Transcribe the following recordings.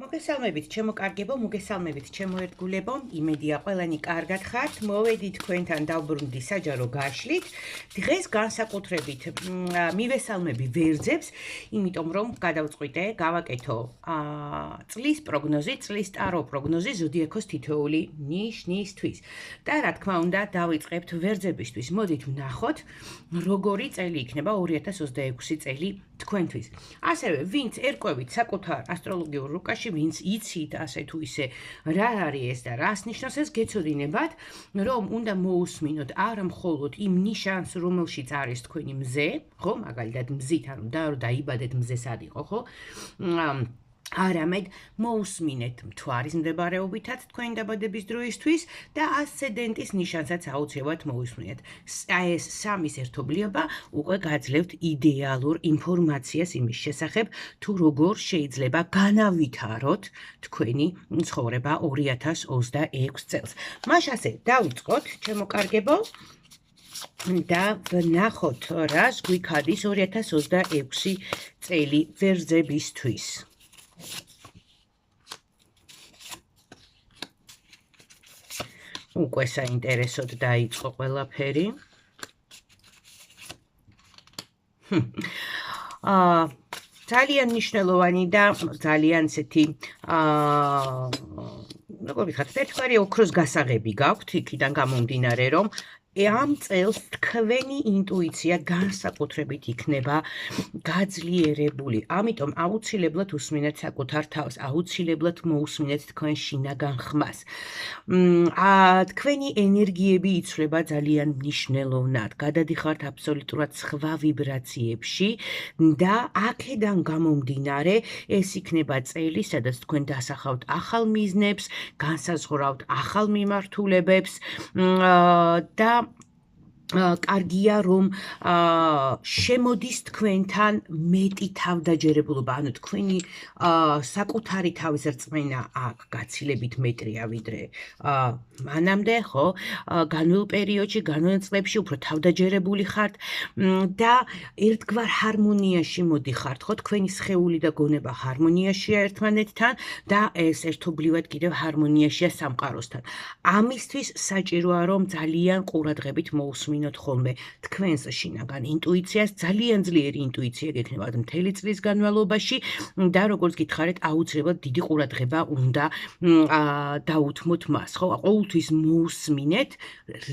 მოგესალმებით, ჩემო კარგებო, მოგესალმებით, ჩემო ერთგულებო, იმედია ყველანი კარგად ხართ, მოვედით თქვენთან დავბრუნდი საჯარო გაშლით. დღეს განსაკუთრებით მივესალმები ვერძებს, იმიტომ რომ გადავწყვიტე, გავაკეთო წლის პროგნოზი, წლის ტარო პროგნოზი ზოდიაქოს თითოეული ნიშნისთვის. და რა თქმა უნდა, დავიწყებთ ვერძებისთვის. მოდით ვნახოთ, როგორი წელი იქნება 2026 წელი თქვენთვის. ასევე, ვინც ერკვევით საკუთარ ასტროლოგიურ რუკაში, ვინც იცით ასე თუ ისე რა არის ეს და რას ნიშნავს ეს, გეცოდინებათ, რომ უნდა მოусმინოთ არა მხოლოდ იმ ნიშანს, რომელშიც არის თქვენი მზე, ხო, მაგალითად მზით, ანუ დაიბადეთ მზეს არ იყო, ხო? არამედ მოусმინეთ მთვარის მდებარეობითაც თქვენი დაბადების დროისთვის და ასცენდენტის ნიშანსაც აუცილებლად მოусმინეთ. ეს სამის ერთობლიობა უკვე გაძლევთ იდეალურ ინფორმაციას იმის შესახებ, თუ როგორ შეიძლება განავითაროთ თქვენი ცხოვრება 2026 წელს. მას ასე დავიწყოთ, ჩემო კარგებო, და ვნახოთ, რას გვიქადის 2026 წელი ვერძებისთვის. უკვე საინტერესოდ დაიწყო ყველაფერი. ძალიან მნიშვნელოვანი და ძალიან ესეთი როგორ ვთქვათ, ერთგვარი ოქროს გასაღები გაქვთ, იქიდან გამომდინარე, რომ ამ წელს თქვენი ინტუიცია განსაკუთრებით იქნება გაძლიერებული. ამიტომ აუცილებლად უსმინეთ საკუთარ თავს, აუცილებლად მოусმინეთ თქვენ შინაგან ხმას. თქვენი ენერგიები იცვლება ძალიან მნიშვნელოვნად. გადადიხართ აბსოლუტურად სხვა ვიბრაციებში და აქედან გამომდინარე, ეს იქნება წელი, სადაც თქვენ დასახავთ ახალ მიზნებს, განსაზღვრავთ ახალ მიმართულებებს და კარგია რომ შემოდის თქვენთან მეტი თავდაჯერებულობა, ანუ თქვენი საკუთარი თავის რწმენა აქ გაცილებით მეტრია ვიდრე მანამდე, ხო? განვლ პერიოდში, განვლ წლებში უფრო თავდაჯერებული ხართ და ერთგვარ ჰარმონიაში მოდიხართ, ხო? თქვენი სხეული და გონება ჰარმონიაშია ერთმანეთთან და ეს ერთობლივად კიდევ ჰარმონიაშია სამყაროსთან. ამისთვის საჭიროა რომ ძალიან ყურადღებით მოусმინოთ ხოლმე თქვენს შინაგან ინტუიციას, ძალიან ძლიერი ინტუიცია გექნებათ მთელი წლის განმავლობაში და როგორც გითხარით, აუცილებლად დიდი ყურადღება უნდა დაუთმოთ მას, ხო? ყოველთვის მოусმინეთ,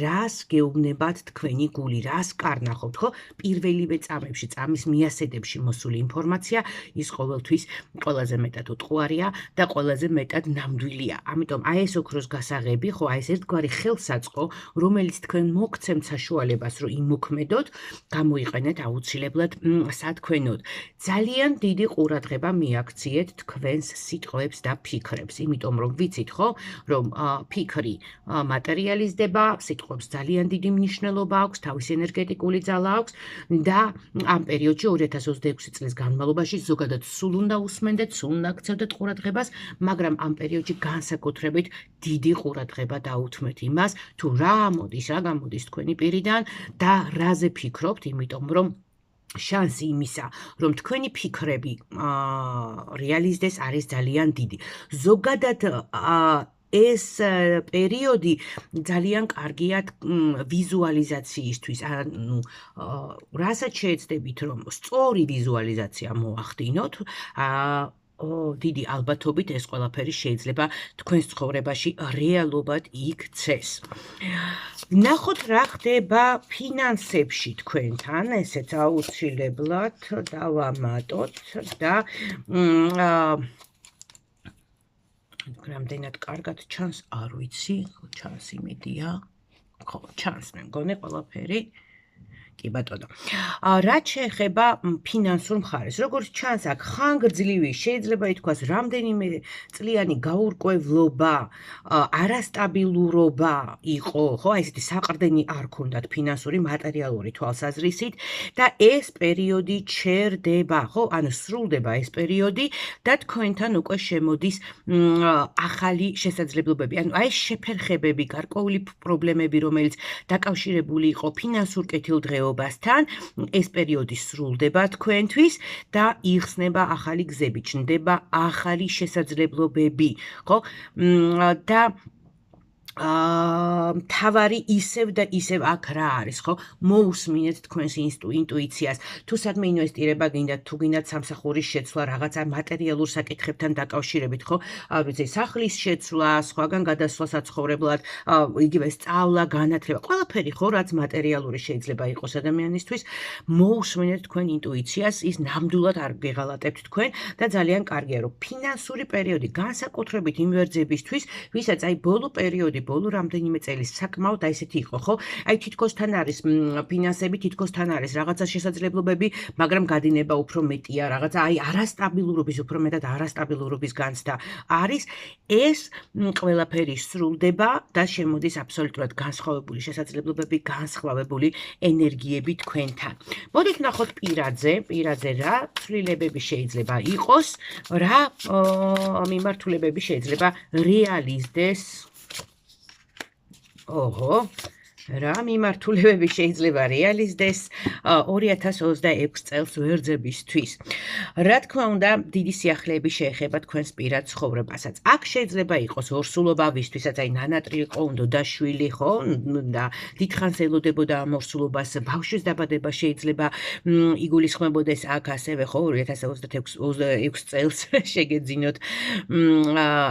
რას გეუბნებათ თქვენი გული, რას კარნახობთ, ხო? პირველივე წამებში, წამის მიასედებში მოსული ინფორმაცია ის ყოველთვის ყველაზე მეტად უტყუარია და ყველაზე მეტად ნამდვილია. ამიტომ აი ეს ოქროს გასაღები, ხო, აი ეს ერთგვარი ხელსაწყო, რომელიც თქვენ მოგცემთ საშუალებას, რომ იმოქმედოთ, გამოიყენეთ აუცილებლად სათქვენოდ. ძალიან დიდი ყურადღება მიაქციეთ თქვენს სიტყვებს და ფიქრებს, იმიტომ რომ ვიცით, ხო, რომ ფიქრი მატერიალიზდება, სიტყვებს ძალიან დიდი მნიშვნელობა აქვს, თავისი ენერგეტიკული ძალა აქვს და ამ პერიოდში 2026 წლის განმავლობაში ზოგადად სულ უნდა უსმენდეთ, სულ უნდა აქცევდეთ ყურადღებას, მაგრამ ამ პერიოდში განსაკუთრებით დიდი ყურადღება დაუთმეთ იმას, თუ რა გამოდის თქვენი პირიდან და რაზე ფიქრობთ, იმიტომ რომ შანსი იმისა, რომ თქვენი ფიქრები რეალიზდეს არის ძალიან დიდი. ზოგადად ეს პერიოდი ძალიან კარგია ვიზუალიზაციისთვის, ანუ რასაც შეეცდებით, რომ სწორი ვიზუალიზაცია მოახდინოთ, დიდი ალბათობით ეს ყველაფერი შეიძლება თქვენს ცხოვრებაში რეალობად იქცეს. ვნახოთ რა ხდება ფინანსებში თქვენთან, ესეც აუცილებლად დავამატოთ და რამდენად კარგად ჩანს, არ ვიცი, ჩანს იმედია, ხო, ჩანს მე მგონი ყველაფერი. კი ბატონო. რაც შეეხება ფინანსურ მხარეს, როგორც ჩანს აქ ხანგრძლივი, შეიძლება ითქვას რამდენიმე წლიანი გაურკვევლობა, არასტაბილურობა იყო, ხო, აი ესეთი საყრდენი არ ქონდათ ფინანსური, მატერიალური თვალსაზრისით და ეს პერიოდი ჩერდება, ხო, ანუ სრულდება ეს პერიოდი და თქვენთან უკვე შემოდის ახალი შესაძლებლობები, ანუ აი შეფერხებები, გარკვეული პრობლემები, რომელიც დაკავშირებული იყო ფინანსურ კეთილდღეობასთან მდგომარეობასთან ეს პერიოდი სრულდება თქვენთვის და იხსნება ახალი გზები, ჩნდება ახალი შესაძლებლობები, ხო? და თავარი ისევ და ისევ აქ რა არის, ხო? მოусმინეთ თქვენს ინტუიციას. თუ სადმე ინვესტირება გინდათ, თუ გინდათ სამსახურის შეცვლა, რაღაცა მატერიალურ საკითხებთან დაკავშირებით, ხო? ვიცი, სახლის შეცვლა, სხვაგან გადასვლა საცხოვრებლად, იგივე სწავლა, განათლება, ყველაფერი, ხო, რაც მატერიალური შეიძლება იყოს ადამიანისთვის, მოусმინეთ თქვენ ინტუიციას, ის ნამდვილად არ გეღალატებთ თქვენ და ძალიან კარგია, რომ ფინანსური პერიოდი განსაკუთრებით იმ ვერძებისთვის, ვისაც აი ბოლო პერიოდი ბოლო რამდენიმე წელი საკმაოდ აი ესეთი იყო, ხო? აი თითქოს თან არის ფინანსები, თითქოს თან არის რაღაცა შესაძლებლობები, მაგრამ გადინება უფრო მეტია, რაღაცა აი არასტაბილურობის, უფრო მეტად არასტაბილურობის განცდა არის. ეს ყველაფერი სრულდება და შემოდის აბსოლუტურად განსხვავებული შესაძლებლობები, განსხვავებული ენერგიები თქვენთან. მოდით ვნახოთ პირადზე რა ცვლილებები შეიძლება იყოს, რა მიმართულებები შეიძლება რეალიზდეს. ოჰო, რა მიმართულებები შეიძლება რეალიზდეს 2026 წელს ვერძებისთვის. რა თქმა უნდა, დიდი სიახლეები შეეხება თქვენს პირად ცხოვრებასაც. აქ შეიძლება იყოს ორსულობა, ვისთვისაც აი ნანატრი იყო, უნდა და შვილი, ხო? და დიდხანს ელოდებოდა ამ ორსულობას, ბავშვის დაბადება შეიძლება იგულისხმებოდეს აქ ასევე, ხო? 2026 წელს შეგეძინოთ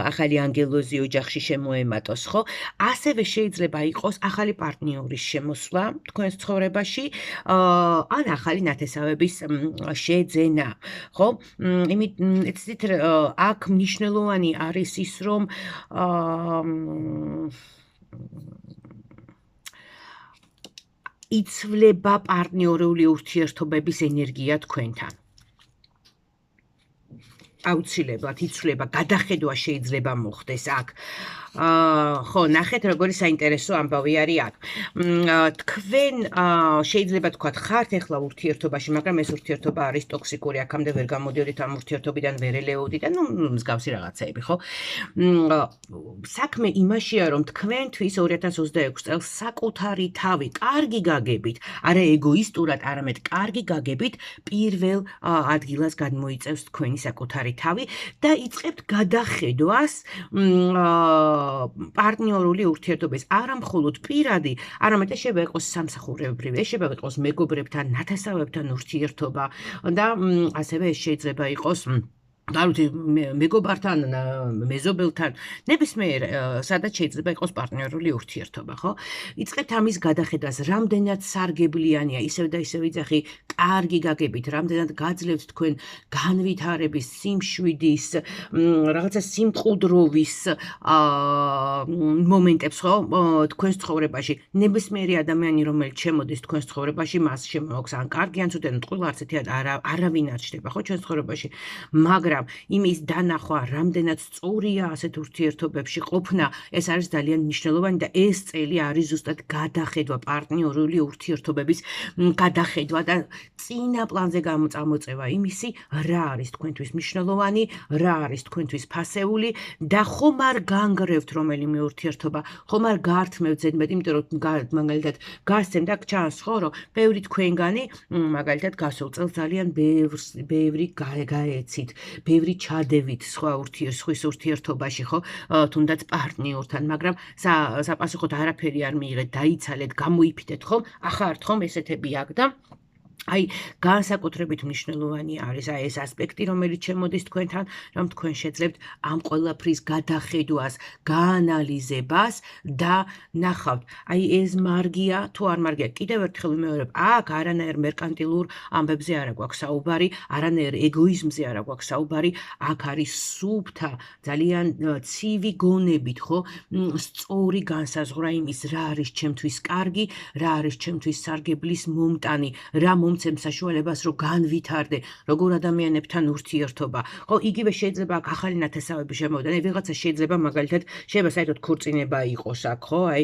ახალი ანგელოზი ოჯახში შემოემატოს, ხო? ასევე შეიძლება იყოს ახალი პარტნიორის შემოსვლა თქვენს ცხოვრებაში, ან ახალი ნათესავების შეძენა, ხო? იცით, აქ მნიშვნელოვანი არის ის, რომ იცვლება პარტნიორული ურთიერთობების ენერგია თქვენთან. აუცილებლად იცვლება, გადახედვა შეიძლება მოხდეს აქ. ხო, ნახეთ, როგორი საინტერესო ამბავი არის აქ. თქვენ შეიძლება თქვათ, ხართ ეხლა ურთიერთობაში, მაგრამ ეს ურთიერთობა არის ტოქსიკური, აქამდე ვერ გამოდიოდით ამ ურთიერთობიდან, ვერ ელეოდით და მსგავსი რაღაცეები, ხო? საქმე იმაშია, რომ თქვენთვის 2026 წელს საკუთარი თავი კარგი გაგებით, არა ეგოისტურად, არამედ კარგი გაგებით, პირველ ადგილას გადმოიწევს თქვენი საკუთარი თავი და იწყებთ გადახედვას პარტნიორული ურთიერთობის, არა მხოლოდ პირადი, არამედ შეიძლება იყოს სამსახურებრივი, შეიძლება იყოს მეგობრებთან, ნათესავებთან ურთიერთობა და ასევე ეს შეიძლება იყოს გარუთი მეგობართან, მეზობელთან, ნებისმიერ სადაც შეიძლება იყოს პარტნიორული ურთიერთობა, ხო? იწყებთ ამის გადახედას, რამდენად სარგებლიანია, ისევ და ისევ იძახი, კარგი გაგებით, რამდენად გაძლევთ თქვენ განვითარების, სიმშვიდის, რაღაცა სიმყუდროვის მომენტებს, ხო? თქვენს ცხოვრებაში. ნებისმიერი ადამიანი, რომელიც შემოდის თქვენს ცხოვრებაში, მას შემოაქვს ან კარგი, ან ცუდად, ყველა არც ერთი არავინ არ ჩნდება, ხო, ჩვენს ცხოვრებაში. მაგრამ იმის დანახვა, რამდენად სწორია ასეთ ურთიერთობებში ყოფნა, ეს არის ძალიან მნიშვნელოვანი და ეს წელი არის ზუსტად გადახედვა, პარტნიორული ურთიერთობების გადახედვა და წინა პლანზე წამოწევა იმისი, რა არის თქვენთვის მნიშვნელოვანი, რა არის თქვენთვის ფასეული და ხომ არ განგრევთ რომელიმე ურთიერთობა, ხომ არ გართმევთ ზედმეტ, იმიტომ რომ მაგალითად გასცემთ აქ ჩანს, ხო, რომ ბევრი თქვენგანი მაგალითად გასულ წელს ძალიან ბევრი გაეცით, ბევრი ჩადევით სხვის ურთიერთობაში, ხო, თუნდაც პარტნიორთან, მაგრამ საპასუხოდ არაფერი არ მიიღეთ, დაიცალეთ, გამოიფიდეთ, ხო? ახართ, ხომ ესეთები აქ და აი, განსაკუთრებით მნიშვნელოვანი არის აი ეს ასპექტი, რომელიც შემოდის თქვენთან, რომ თქვენ შეძლებთ ამ ყველაფრის გადახედვას, გაანალიზებას და ნახავთ, აი ეს მარგია, თუ არ მარგია, კიდევ ერთხელ ვიმეორებ, აქ არანაირ მერკანტილურ ამბებზე არ გვაქვს საუბარი, არანაირ ეგოიზმზე არ გვაქვს საუბარი, აქ არის სუფთა, ძალიან ცივი გონებით, ხო, სწორი განსაზღვრა იმის, რა არის ჩემთვის კარგი, რა არის ჩემთვის სარგებლის მომტანი, რა მომცემ საშუალებას, რომ განვითარდე, როგორ ადამიანებთან ურთიერთობა. ხო, იგივე შეიძლება აქ ახალი ნათესავები შემოვიდნენ. აი, ვიღაცა შეიძლება მაგალითად შეიძლება საერთოდ ქორწინება იყოს აქ, ხო? აი,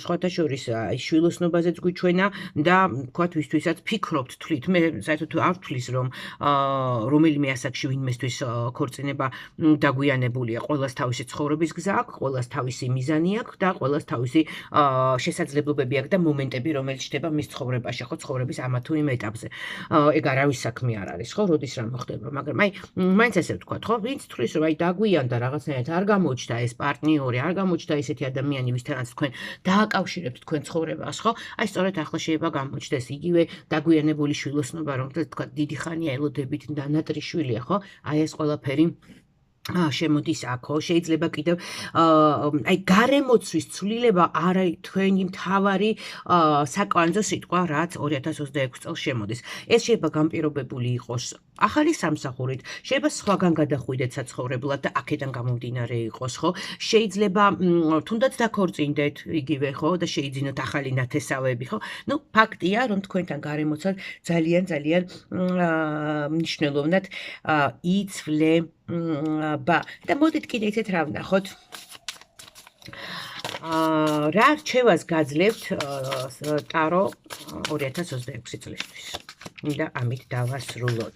სხვათა შორის აი შვილოსნობაზეც გვიჩვენა და თქვათ ვისთვისაც ფიქრობთ, თვლით. მე საერთოდ არ ვთვლის, რომ რომელიმე ასაკში ვინმესთვის ქორწინება დაგვიანებულია. ყველას თავისი ცხოვრების გზა აქვს, ყველას თავისი მიზანი აქვს და ყველას თავისი შესაძლებლობები აქვს და მომენტები, რომელიც ხდება მის ცხოვრებაში, ხო, ცხოვრების ამა თუ იმ ეტაპზე. ეგ არავის საქმე არ არის, ხო, როდის რა მოხდება, მაგრამ აი, მაინც ესე ვთქვათ, ხო, ვინც თვლის, რომ აი დაგვიანდა რაღაცნაირად არ გამოჩნდა ეს პარტნიორი, არ გამოჩნდა ესეთი ადამიანი, ვისთანაც თქვენ დააკავშირებთ თქვენ ცხოვრებას, ხო? აი, სწორედ ახლა შეიძლება გამოჩნდეს იგივე დაგვიანებული შვილოსნობა, რომელსაც თქვა დიდი ხანია ელოდებით და ნატრიშვილია, ხო? აი ეს ყველაფერი შემოდის აქ, ხო? შეიძლება კიდევ აი გარემოცვის ცვლილება არ არის თქვენი მთავარი საკვანძო სიტყვა, რაც 2026 წელს შემოდის. ეს შეიძლება განპირობებული იყოს ახალი სამსახურით, შეიძლება სხვაგან გადახვიდეთ საცხოვრებლად და აქედან გამომდინარე იყოს, ხო? შეიძლება თუნდაც დაქორწინდეთ იგივე, ხო? და შეიძინოთ ახალი ნათესავები, ხო? ნუ ფაქტია, რომ თქვენთან გარემოცვა ძალიან მნიშვნელოვნად იცვლება. და მოდით კიდე ისეთ რა ვნახოთ. რა რჩევას გაძლევთ ტარო 2026 წლისთვის. და ამით დავასრულოთ.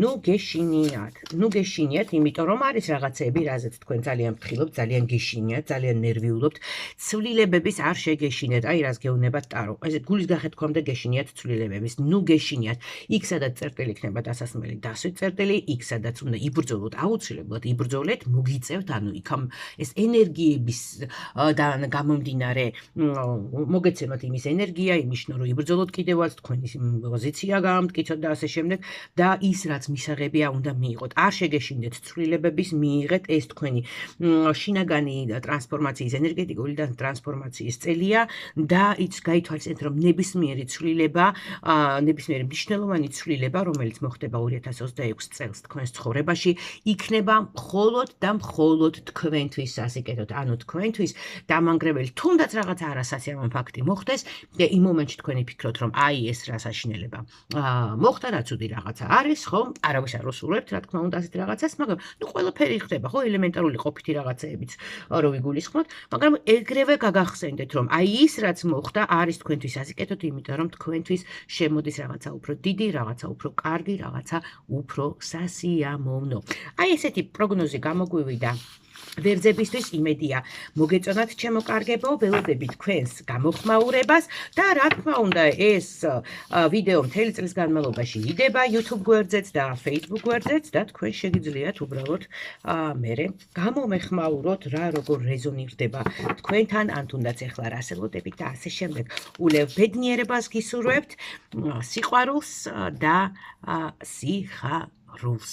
ნუ გეშინიათ, იმიტომ რომ არის რაღაცები, რაზეც თქვენ ძალიან ფრთხილობთ, ძალიან გეშინიათ, ძალიან ნერვიულობთ. ცვლილებების არ შეგეშინეთ, აი რას გეუბნებათ ტარო. ესე გულის გახეთქვამდე გეშინიათ ცვლილებების. ნუ გეშინიათ. იქ სადაც წერტილი იქნება დასასმელი, დასვით წერტილი, იქ სადაც უნდა იბრძოლოთ, აუცილებლად იბრძოლეთ, მოგიწევთ, ანუ იქამ ეს ენერგიების და გამომდინარე მოგეცემათ იმის ენერგია, იმიშნო რომ იბრძოლოთ კიდევაც, თქვენი პოზიცია გაამტკიცოთ და ასე შემდეგ და ის რაც მისაღებია უნდა მიიღოთ. არ შეგეშინდეთ ცვლილებების, მიიღეთ ეს თქვენი შინაგანი ტრანსფორმაციის, ენერგეტიკული და ტრანსფორმაციის წელია და ის გაითვალისწინეთ, რომ ნებისმიერი ცვლილება, ნებისმიერი მნიშვნელოვანი ცვლილება, რომელიც მოხდება 2026 წელს თქვენს ცხოვრებაში, იქნება მხოლოდ და მხოლოდ თქვენთვის სასიკეთოდ, ანუ თქვენთვის დამანგრეველი, თუნდაც რაღაც არასასიამოვნო ფაქტი მოხდეს და იმ მომენტში თქვენი ფიქრობთ, რომ აი ეს რა საშინელება მოხდა, რა ცუდი რაღაცა არის, ხო? არავის არ უსურვებთ, რა თქმა უნდა, ასეთ რაღაცას, მაგრამ ნუ ყველაფერი ხდება, ხო? ელემენტარული ყოფითი რაღაცეებიც რო ვიგულისხმოთ, მაგრამ ეგრევე გაგახსენდეთ, რომ აი ის რაც მოხდა არის თქვენთვის სასიკეთოდ, იმიტომ რომ თქვენთვის შემოდის რაღაცა უფრო დიდი, რაღაცა უფრო კარგი, რაღაცა უფრო სასიამოვნო. აი ესეთი პროგნოზი გამოგვივიდა. ვერძებისთვის იმედია მოგეწონათ ჩემო კარგებო, ველოდებით თქვენს გამოხმაურებას და რა თქმა უნდა ეს ვიდეო მთელი წლის განმავლობაში იდება YouTube გვერდზეც და Facebook გვერდზეც და თქვენ შეგიძლიათ უბრალოდ მერე გამომეხმაუროთ რა როგორ რეზონირდება თქვენთან, ან თუნდაც ეხლა რას ელოდებით და ასე შემდეგ. ულევ ბედნიერებას გისურვებთ, სიყვარულს და სიხარულს.